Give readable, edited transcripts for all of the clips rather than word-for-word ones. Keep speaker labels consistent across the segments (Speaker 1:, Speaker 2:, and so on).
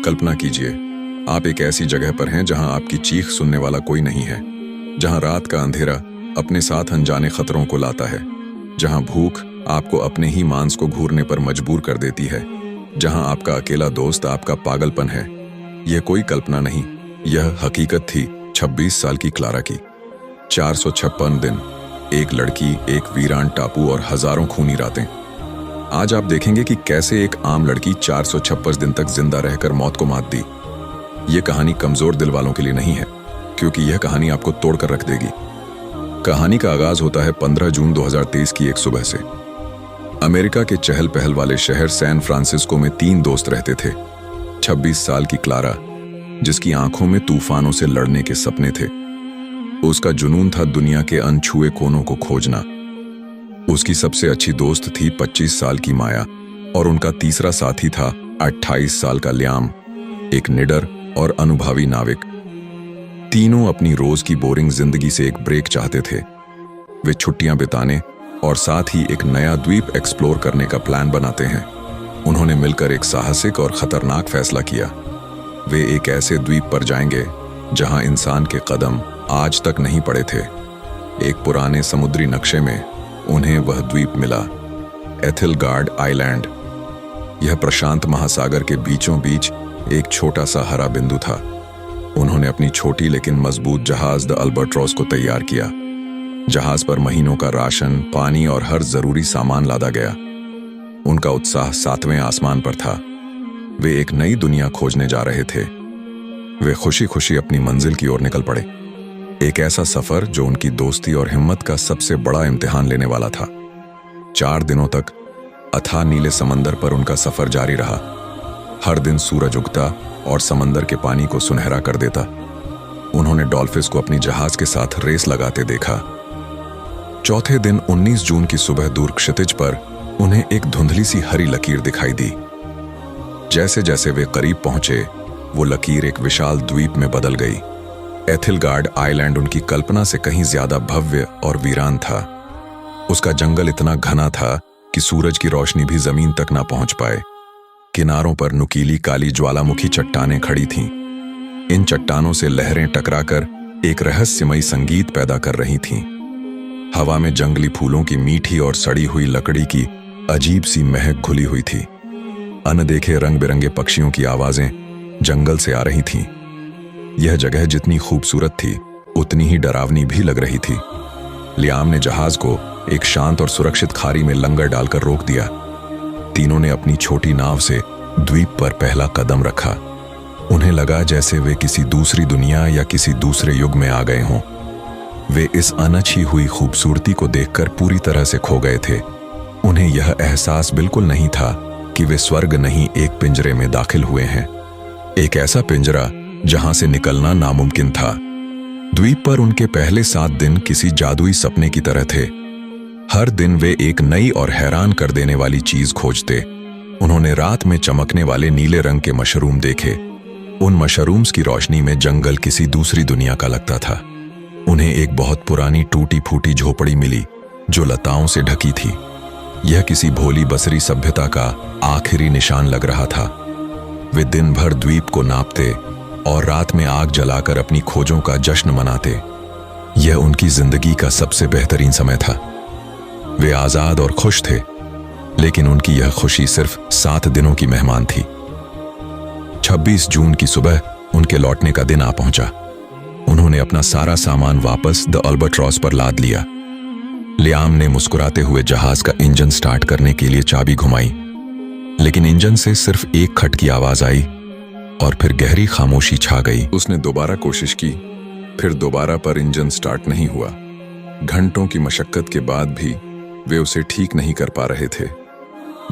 Speaker 1: कल्पना कीजिए, आप एक ऐसी जगह पर हैं जहां आपकी चीख सुनने वाला कोई नहीं है, जहां रात का अंधेरा अपने साथ अनजाने खतरों को लाता है, जहां भूख आपको अपने ही मांस को घूरने पर मजबूर कर देती है, जहां आपका अकेला दोस्त आपका पागलपन है। यह कोई कल्पना नहीं, यह हकीकत थी 26 साल की क्लारा की। 456 दिन, एक लड़की, एक वीरान टापू और हजारों खूनी रातें। आज आप देखेंगे कि कैसे एक आम लड़की 456 दिन तक जिंदा रहकर मौत को मात दी। यह कहानी कमजोर दिल वालों के लिए नहीं है, क्योंकि यह कहानी आपको तोड़कर रख देगी। कहानी का आगाज होता है 15 जून 2023 की एक सुबह से। अमेरिका के चहल पहल वाले शहर सैन फ्रांसिस्को में 3 दोस्त रहते थे। 26 साल की क्लारा, जिसकी आंखों में तूफानों से लड़ने के सपने थे। उसका जुनून था दुनिया के अनछुए कोनों को खोजना। उसकी सबसे अच्छी दोस्त थी 25 साल की माया, और उनका तीसरा साथी था 28 साल का लियाम, एक निडर और अनुभवी नाविक। तीनों अपनी रोज की बोरिंग जिंदगी से एक ब्रेक चाहते थे। वे छुट्टियां बिताने और साथ ही एक नया द्वीप एक्सप्लोर करने का प्लान बनाते हैं। उन्होंने मिलकर एक साहसिक और खतरनाक फैसला किया। वे एक ऐसे द्वीप पर जाएंगे जहां इंसान के कदम आज तक नहीं पड़े थे। एक पुराने समुद्री नक्शे में उन्हें वह द्वीप मिला, एथिलगार्ड आइलैंड। यह प्रशांत महासागर के बीचों बीच एक छोटा सा हरा बिंदु था। उन्होंने अपनी छोटी लेकिन मजबूत जहाज द अल्बाट्रॉस को तैयार किया। जहाज पर महीनों का राशन, पानी और हर जरूरी सामान लादा गया। उनका उत्साह 7वें आसमान पर था। वे एक नई दुनिया खोजने जा रहे थे। वे खुशी खुशी अपनी मंजिल की ओर निकल पड़े। एक ऐसा सफर जो उनकी दोस्ती और हिम्मत का सबसे बड़ा इम्तिहान लेने वाला था। 4 दिनों तक अथाह नीले समंदर पर उनका सफर जारी रहा। हर दिन सूरज उगता और समंदर के पानी को सुनहरा कर देता। उन्होंने डॉल्फिन्स को अपनी जहाज के साथ रेस लगाते देखा। चौथे दिन 19 जून की सुबह दूर क्षितिज पर उन्हें एक धुंधली सी हरी लकीर दिखाई दी। जैसे जैसे वे करीब पहुंचे, वो लकीर एक विशाल द्वीप में बदल गई। एथिलगार्ड आइलैंड उनकी कल्पना से कहीं ज्यादा भव्य और वीरान था। उसका जंगल इतना घना था कि सूरज की रोशनी भी जमीन तक ना पहुंच पाए। किनारों पर नुकीली काली ज्वालामुखी चट्टानें खड़ी थीं। इन चट्टानों से लहरें टकराकर एक रहस्यमयी संगीत पैदा कर रही थीं। हवा में जंगली फूलों की मीठी और सड़ी हुई लकड़ी की अजीब सी महक घुली हुई थी। अनदेखे रंग बिरंगे पक्षियों की आवाजें जंगल से आ रही थीं। यह जगह जितनी खूबसूरत थी, उतनी ही डरावनी भी लग रही थी। लियाम ने जहाज को एक शांत और सुरक्षित खाड़ी में लंगर डालकर रोक दिया। तीनों ने अपनी छोटी नाव से द्वीप पर पहला कदम रखा। उन्हें लगा जैसे वे किसी दूसरी दुनिया या किसी दूसरे युग में आ गए हों। वे इस अनछी हुई खूबसूरती को देखकर पूरी तरह से खो गए थे। उन्हें यह एहसास बिल्कुल नहीं था कि वे स्वर्ग नहीं, एक पिंजरे में दाखिल हुए हैं। एक ऐसा पिंजरा जहां से निकलना नामुमकिन था। द्वीप पर उनके पहले 7 दिन किसी जादुई सपने की तरह थे। हर दिन वे एक नई और हैरान कर देने वाली चीज खोजते। उन्होंने रात में चमकने वाले नीले रंग के मशरूम देखे। उन मशरूम्स की रोशनी में जंगल किसी दूसरी दुनिया का लगता था। उन्हें एक बहुत पुरानी टूटी फूटी झोपड़ी मिली जो लताओं से ढकी थी। यह किसी भोली बसरी सभ्यता का आखिरी निशान लग रहा था। वे दिन भर द्वीप को नापते और रात में आग जलाकर अपनी खोजों का जश्न मनाते। यह उनकी जिंदगी का सबसे बेहतरीन समय था। वे आजाद और खुश थे, लेकिन उनकी यह खुशी सिर्फ 7 दिनों की मेहमान थी। 26 जून की सुबह उनके लौटने का दिन आ पहुंचा। उन्होंने अपना सारा सामान वापस द अल्बाट्रॉस पर लाद लिया। लियाम ने मुस्कुराते हुए जहाज का इंजन स्टार्ट करने के लिए चाबी घुमाई, लेकिन इंजन से सिर्फ एक खट की आवाज आई और फिर गहरी खामोशी छा गई। उसने दोबारा कोशिश की, फिर दोबारा, पर इंजन स्टार्ट नहीं हुआ। घंटों की मशक्कत के बाद भी वे उसे ठीक नहीं कर पा रहे थे।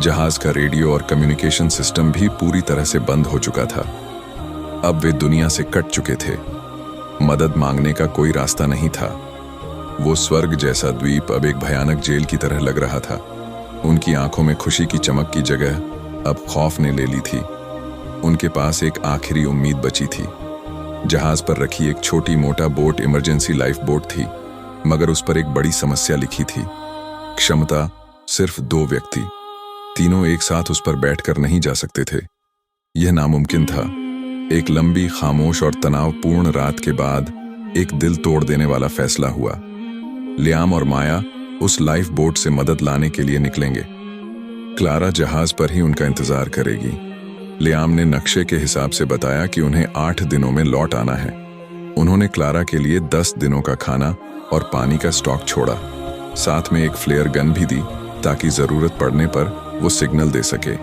Speaker 1: जहाज का रेडियो और कम्युनिकेशन सिस्टम भी पूरी तरह से बंद हो चुका था। अब वे दुनिया से कट चुके थे। मदद मांगने का कोई रास्ता नहीं था। वो स्वर्ग जैसा द्वीप अब एक भयानक जेल की तरह लग रहा था। उनकी आंखों में खुशी की चमक की जगह अब खौफ ने ले ली थी। उनके पास एक आखिरी उम्मीद बची थी। जहाज पर रखी एक छोटी मोटा बोट इमरजेंसी लाइफ बोट थी, मगर उस पर एक बड़ी समस्या लिखी थी। क्षमता सिर्फ 2 व्यक्ति। तीनों एक साथ उस पर बैठकर नहीं जा सकते थे। यह नामुमकिन था। एक लंबी, खामोश और तनावपूर्ण रात के बाद एक दिल तोड़ देने वाला फैसला हुआ। लियाम और माया उस लाइफ बोट से मदद लाने के लिए निकलेंगे। क्लारा जहाज पर ही उनका इंतजार करेगी। लियाम ने नक्शे के हिसाब से बताया कि उन्हें 8 दिनों में लौट आना है। उन्होंने क्लारा के लिए 10 दिनों का खाना और पानी का स्टॉक छोड़ा। साथ में एक फ्लेयर गन भी दी ताकि जरूरत पड़ने पर वो सिग्नल दे सके।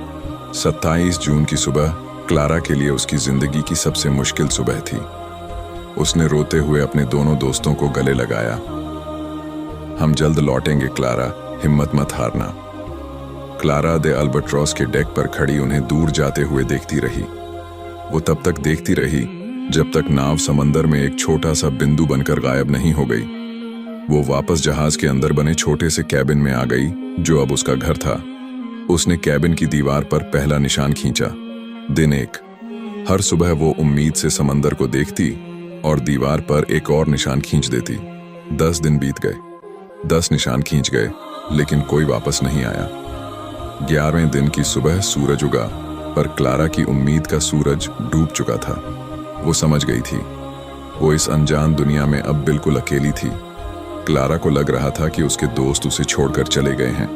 Speaker 1: 27 जून की सुबह क्लारा के लिए उसकी जिंदगी की सबसे मुश्किल सुबह थी। उसने रोते हुए अपने दोनों दोस्तों को गले लगाया। हम जल्द लौटेंगे क्लारा, हिम्मत मत हारना। क्लारा दे अल्बाट्रॉस के डेक पर खड़ी उन्हें दूर जाते हुए देखती रही। वो तब तक देखती रही जब तक नाव समंदर में एक छोटा सा बिंदु बनकर गायब नहीं हो गई। वो वापस जहाज के अंदर बने छोटे से कैबिन में आ गई जो अब उसका घर था। उसने कैबिन की दीवार पर पहला निशान खींचा। दिन 1। हर सुबह वो उम्मीद से समंदर को देखती और दीवार पर एक और निशान खींच देती। 10 दिन बीत गए, 10 निशान खींच गए, लेकिन कोई वापस नहीं आया। 11वें दिन की सुबह सूरज उगा, पर क्लारा की उम्मीद का सूरज डूब चुका था। वो समझ गई थी वो इस अनजान दुनिया में अब बिल्कुल अकेली थी। क्लारा को लग रहा था कि उसके दोस्त उसे छोड़कर चले गए हैं,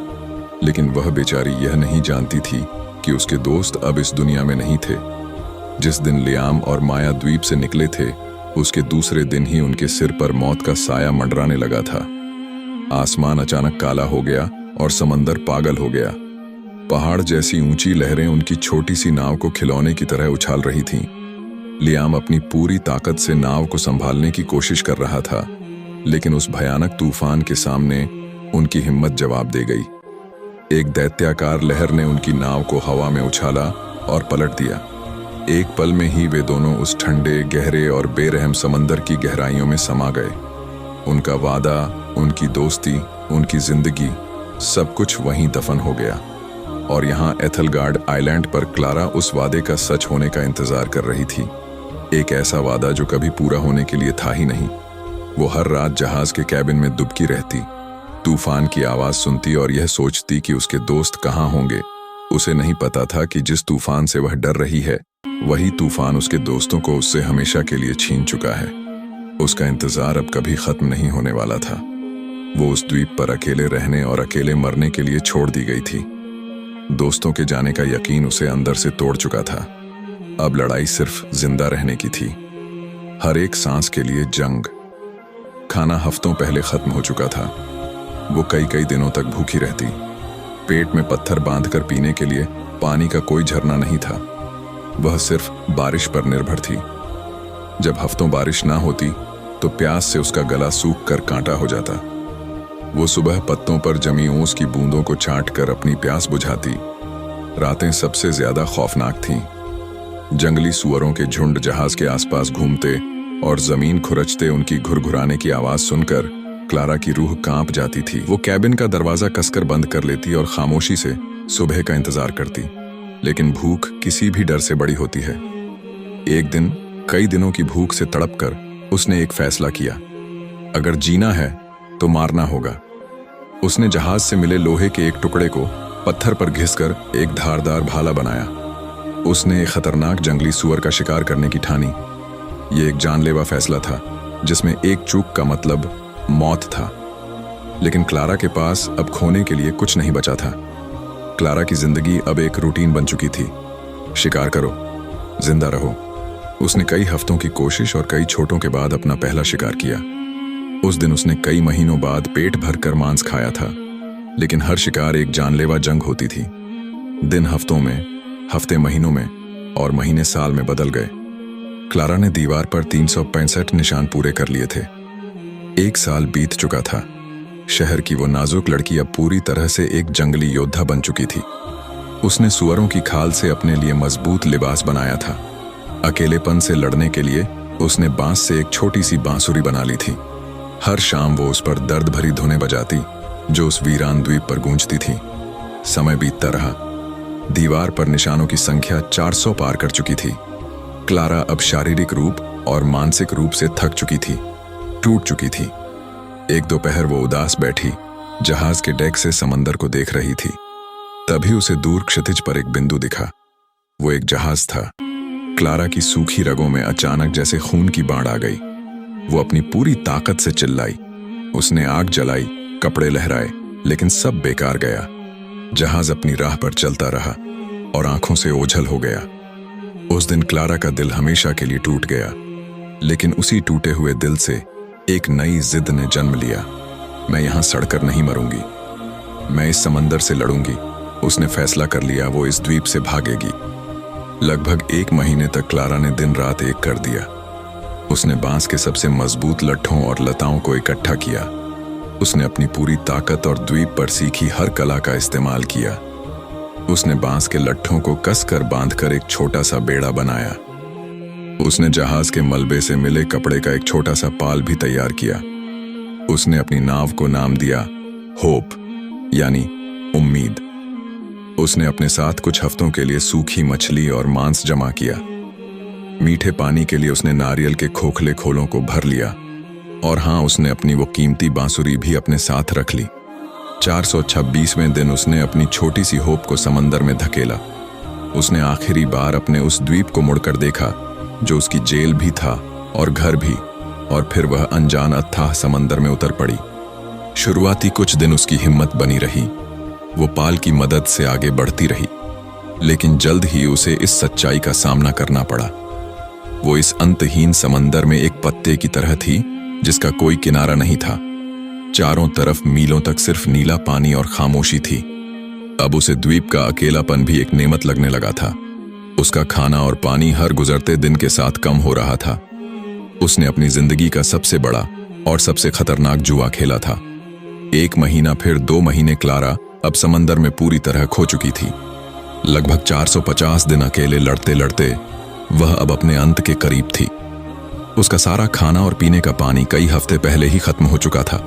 Speaker 1: लेकिन वह बेचारी यह नहीं जानती थी कि उसके दोस्त अब इस दुनिया में नहीं थे। जिस दिन लियाम और माया द्वीप से निकले थे, उसके दूसरे दिन ही उनके सिर पर मौत का साया मंडराने लगा था। आसमान अचानक काला हो गया और समंदर पागल हो गया। पहाड़ जैसी ऊंची लहरें उनकी छोटी सी नाव को खिलौने की तरह उछाल रही थीं। लियाम अपनी पूरी ताकत से नाव को संभालने की कोशिश कर रहा था, लेकिन उस भयानक तूफान के सामने उनकी हिम्मत जवाब दे गई। एक दैत्याकार लहर ने उनकी नाव को हवा में उछाला और पलट दिया। एक पल में ही वे दोनों उस ठंडे, गहरे और बेरहम समंदर की गहराइयों में समा गए। उनका वादा, उनकी दोस्ती, उनकी जिंदगी, सब कुछ वहीं दफन हो गया। और यहाँ एथलगार्ड आइलैंड पर क्लारा उस वादे का सच होने का इंतजार कर रही थी। एक ऐसा वादा जो कभी पूरा होने के लिए था ही नहीं। वो हर रात जहाज के कैबिन में दुबकी रहती, तूफान की आवाज सुनती और यह सोचती कि उसके दोस्त कहाँ होंगे। उसे नहीं पता था कि जिस तूफान से वह डर रही है, वही तूफान उसके दोस्तों को उससे हमेशा के लिए छीन चुका है। उसका इंतजार अब कभी खत्म नहीं होने वाला था। वो उस द्वीप पर अकेले रहने और अकेले मरने के लिए छोड़ दी गई थी। दोस्तों के जाने का यकीन उसे अंदर से तोड़ चुका था। अब लड़ाई सिर्फ जिंदा रहने की थी, हर एक सांस के लिए जंग। खाना हफ्तों पहले खत्म हो चुका था। वो कई दिनों तक भूखी रहती। पेट में पत्थर बांधकर पीने के लिए पानी का कोई झरना नहीं था। वह सिर्फ बारिश पर निर्भर थी। जब हफ्तों बारिश ना होती तो प्यास से उसका गला सूख कर कांटा हो जाता। वो सुबह पत्तों पर जमी ओस की बूंदों को चाटकर अपनी प्यास बुझाती। रातें सबसे ज्यादा खौफनाक थीं। जंगली सुअरों के झुंड जहाज के आसपास घूमते और जमीन खुरचते उनकी घुरघुराने की आवाज सुनकर क्लारा की रूह कांप जाती थी। वो कैबिन का दरवाजा कसकर बंद कर लेती और खामोशी से सुबह का इंतजार करती। लेकिन भूख किसी भी डर से बड़ी होती है। एक दिन कई दिनों की भूख से तड़पकर उसने एक फैसला किया। अगर जीना है तो मारना होगा। उसने जहाज से मिले लोहे के एक टुकड़े को पत्थर पर घिसकर एक धारदार भाला बनाया। उसने एक खतरनाक जंगली सुअर का शिकार करने की ठानी। यह एक जानलेवा फैसला था जिसमें एक चूक का मतलब मौत था। लेकिन क्लारा के पास अब खोने के लिए कुछ नहीं बचा था। क्लारा की जिंदगी अब एक रूटीन बन चुकी थी। शिकार करो, जिंदा रहो। उसने कई हफ्तों की कोशिश और कई छोटों के बाद अपना पहला शिकार किया। उस दिन उसने कई महीनों बाद पेट भरकर मांस खाया था। लेकिन हर शिकार एक जानलेवा जंग होती थी। दिन हफ्तों में, हफ्ते महीनों में और महीने साल में बदल गए। क्लारा ने दीवार पर 365 निशान पूरे कर लिए थे। 1 साल बीत चुका था। शहर की वो नाजुक लड़की अब पूरी तरह से एक जंगली योद्धा बन चुकी थी। उसने सुअरों की खाल से अपने लिए मजबूत लिबास बनाया था। अकेलेपन से लड़ने के लिए उसने बांस से एक छोटी सी बांसुरी बना ली थी। हर शाम वो उस पर दर्द भरी धुनें बजाती जो उस वीरान द्वीप पर गूंजती थी। समय बीतता रहा। दीवार पर निशानों की संख्या 400 पार कर चुकी थी। क्लारा अब शारीरिक रूप और मानसिक रूप से थक चुकी थी, टूट चुकी थी। एक दोपहर वो उदास बैठी जहाज के डेक से समंदर को देख रही थी। तभी उसे दूर क्षितिज पर एक बिंदु दिखा। वो एक जहाज था। क्लारा की सूखी रगों में अचानक जैसे खून की बाढ़ आ गई। वो अपनी पूरी ताकत से चिल्लाई। उसने आग जलाई, कपड़े लहराए, लेकिन सब बेकार गया। जहाज अपनी राह पर चलता रहा और आंखों से ओझल हो गया। उस दिन क्लारा का दिल हमेशा के लिए टूट गया, लेकिन उसी टूटे हुए दिल से एक नई जिद ने जन्म लिया। मैं यहां सड़कर नहीं मरूंगी, मैं इस समंदर से लड़ूंगी। उसने फैसला कर लिया, वो इस द्वीप से भागेगी। लगभग 1 महीने तक क्लारा ने दिन रात एक कर दिया। उसने बांस के सबसे मजबूत लट्ठों और लताओं को इकट्ठा किया। उसने अपनी पूरी ताकत और द्वीप पर सीखी हर कला का इस्तेमाल किया। उसने बांस के लट्ठों को कसकर बांधकर एक छोटा सा बेड़ा बनाया। उसने जहाज के मलबे से मिले कपड़े का एक छोटा सा पाल भी तैयार किया। उसने अपनी नाव को नाम दिया होप, यानी उम्मीद। उसने अपने साथ कुछ हफ्तों के लिए सूखी मछली और मांस जमा किया। मीठे पानी के लिए उसने नारियल के खोखले खोलों को भर लिया। और हाँ, उसने अपनी वो कीमती बांसुरी भी अपने साथ रख ली। 426वें दिन उसने अपनी छोटी सी होप को समंदर में धकेला। उसने आखिरी बार अपने उस द्वीप को मुड़कर देखा जो उसकी जेल भी था और घर भी, और फिर वह अनजान अथाह समंदर में उतर पड़ी। शुरुआती कुछ दिन उसकी हिम्मत बनी रही। वो पाल की मदद से आगे बढ़ती रही, लेकिन जल्द ही उसे इस सच्चाई का सामना करना पड़ा। वो इस अंतहीन समंदर में एक पत्ते की तरह थी जिसका कोई किनारा नहीं था। चारों तरफ मीलों तक सिर्फ नीला पानी और खामोशी थी। अब उसे द्वीप का अकेलापन भी एक नेमत लगने लगा था। उसका खाना और पानी हर गुजरते दिन के साथ कम हो रहा था। उसने अपनी जिंदगी का सबसे बड़ा और सबसे खतरनाक जुआ खेला था। 1 महीना, फिर 2 महीने। क्लारा अब समंदर में पूरी तरह खो चुकी थी। लगभग 450 दिन अकेले लड़ते लड़ते वह अब अपने अंत के करीब थी। उसका सारा खाना और पीने का पानी कई हफ्ते पहले ही खत्म हो चुका था।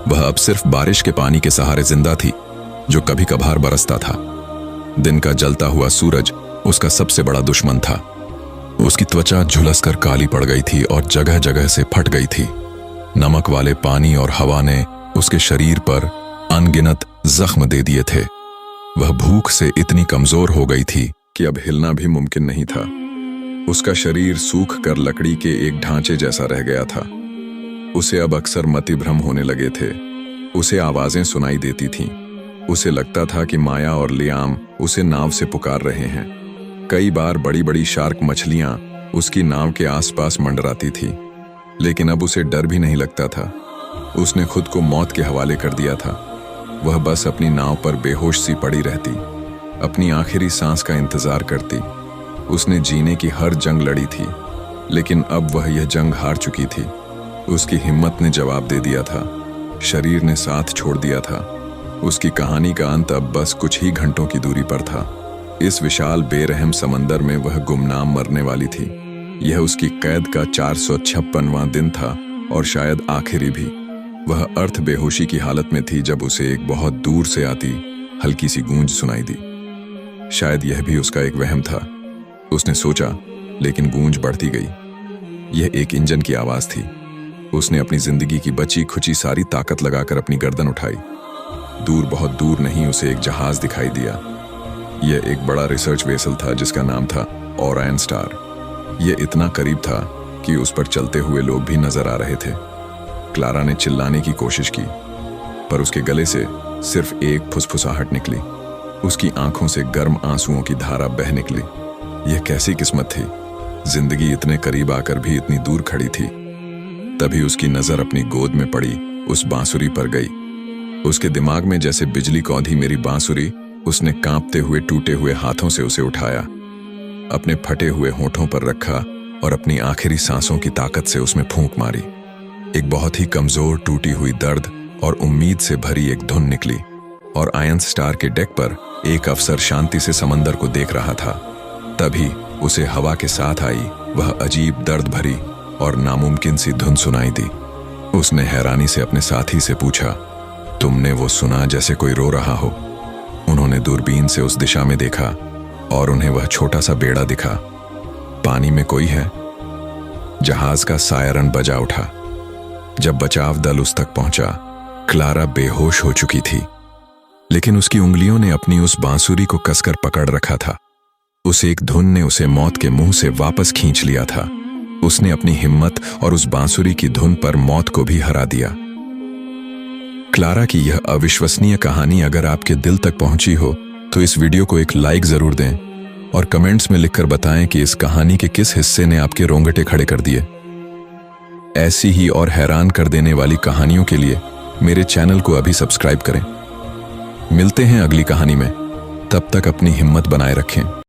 Speaker 1: वह अब सिर्फ बारिश के पानी के सहारे जिंदा थी, जो कभी कभार बरसता था। दिन का जलता हुआ सूरज उसका सबसे बड़ा दुश्मन था। उसकी त्वचा झुलसकर काली पड़ गई थी और जगह जगह से फट गई थी। नमक वाले पानी और हवा ने उसके शरीर पर अनगिनत जख्म दे दिए थे। वह भूख से इतनी कमजोर हो गई थी कि अब हिलना भी मुमकिन नहीं था। उसका शरीर सूख कर लकड़ी के एक ढांचे जैसा रह गया था। उसे अब अक्सर मतिभ्रम होने लगे थे। उसे आवाजें सुनाई देती थीं। उसे लगता था कि माया और लियाम उसे नाव से पुकार रहे हैं। कई बार बड़ी बड़ी शार्क मछलियां उसकी नाव के आसपास मंडराती थी, लेकिन अब उसे डर भी नहीं लगता था। उसने खुद को मौत के हवाले कर दिया था। वह बस अपनी नाव पर बेहोश सी पड़ी रहती, अपनी आखिरी सांस का इंतजार करती। उसने जीने की हर जंग लड़ी थी, लेकिन अब वह यह जंग हार चुकी थी। उसकी हिम्मत ने जवाब दे दिया था, शरीर ने साथ छोड़ दिया था। उसकी कहानी का अंत अब बस कुछ ही घंटों की दूरी पर था। इस विशाल बेरहम समंदर में वह गुमनाम मरने वाली थी। यह उसकी कैद का 456वां दिन था और शायद आखिरी भी। वह अर्थ बेहोशी की हालत में थी जब उसे एक बहुत दूर से आती हल्की सी गूंज सुनाई दी। शायद यह भी उसका एक वहम था, उसने सोचा, लेकिन गूंज बढ़ती गई। यह एक इंजन की आवाज थी। उसने अपनी जिंदगी की बची खुची सारी ताकत लगाकर अपनी गर्दन उठाई। दूर, बहुत दूर नहीं, उसे एक जहाज दिखाई दिया। यह एक बड़ा रिसर्च वेसल था जिसका नाम था ओरायन स्टार। यह इतना करीब था कि उस पर चलते हुए लोग भी नजर आ रहे थे। क्लारा ने चिल्लाने की कोशिश की, पर उसके गले से सिर्फ एक फुसफुसाहट निकली। उसकी आंखों से गर्म आंसुओं की धारा बह निकली। यह कैसी किस्मत थी, जिंदगी इतने करीब आकर भी इतनी दूर खड़ी थी। तभी उसकी नजर अपनी गोद में पड़ी उस बांसुरी पर गई। उसके दिमाग में जैसे बिजली कौंधी मेरी बांसुरी। उसने कांपते हुए टूटे हुए हाथों से उसे उठाया, अपने फटे हुए होठों पर रखा और अपनी आखिरी सांसों की ताकत से उसमें फूंक मारी। एक बहुत ही कमजोर, टूटी हुई दर्द और उम्मीद से भरी एक धुन निकली। और आयन स्टार के डेक पर एक अफसर शांति से समंदर को देख रहा था। तभी उसे हवा के साथ आई वह अजीब, दर्द भरी और नामुमकिन सी धुन सुनाई दी। उसने हैरानी से अपने साथी से पूछा, तुमने वो सुना जैसे कोई रो रहा हो? उन्होंने दूरबीन से उस दिशा में देखा और उन्हें वह छोटा सा बेड़ा दिखा। पानी में कोई है। जहाज का सायरन बजा उठा। जब बचाव दल उस तक पहुंचा, क्लारा बेहोश हो चुकी थी, लेकिन उसकी उंगलियों ने अपनी उस बांसुरी को कसकर पकड़ रखा था। उस एक धुन ने उसे मौत के मुंह से वापस खींच लिया था। उसने अपनी हिम्मत और उस बांसुरी की धुन पर मौत को भी हरा दिया। क्लारा की यह अविश्वसनीय कहानी अगर आपके दिल तक पहुंची हो तो इस वीडियो को एक लाइक जरूर दें और कमेंट्स में लिखकर बताएं कि इस कहानी के किस हिस्से ने आपके रोंगटे खड़े कर दिए। ऐसी ही और हैरान कर देने वाली कहानियों के लिए मेरे चैनल को अभी सब्सक्राइब करें। मिलते हैं अगली कहानी में, तब तक अपनी हिम्मत बनाए रखें।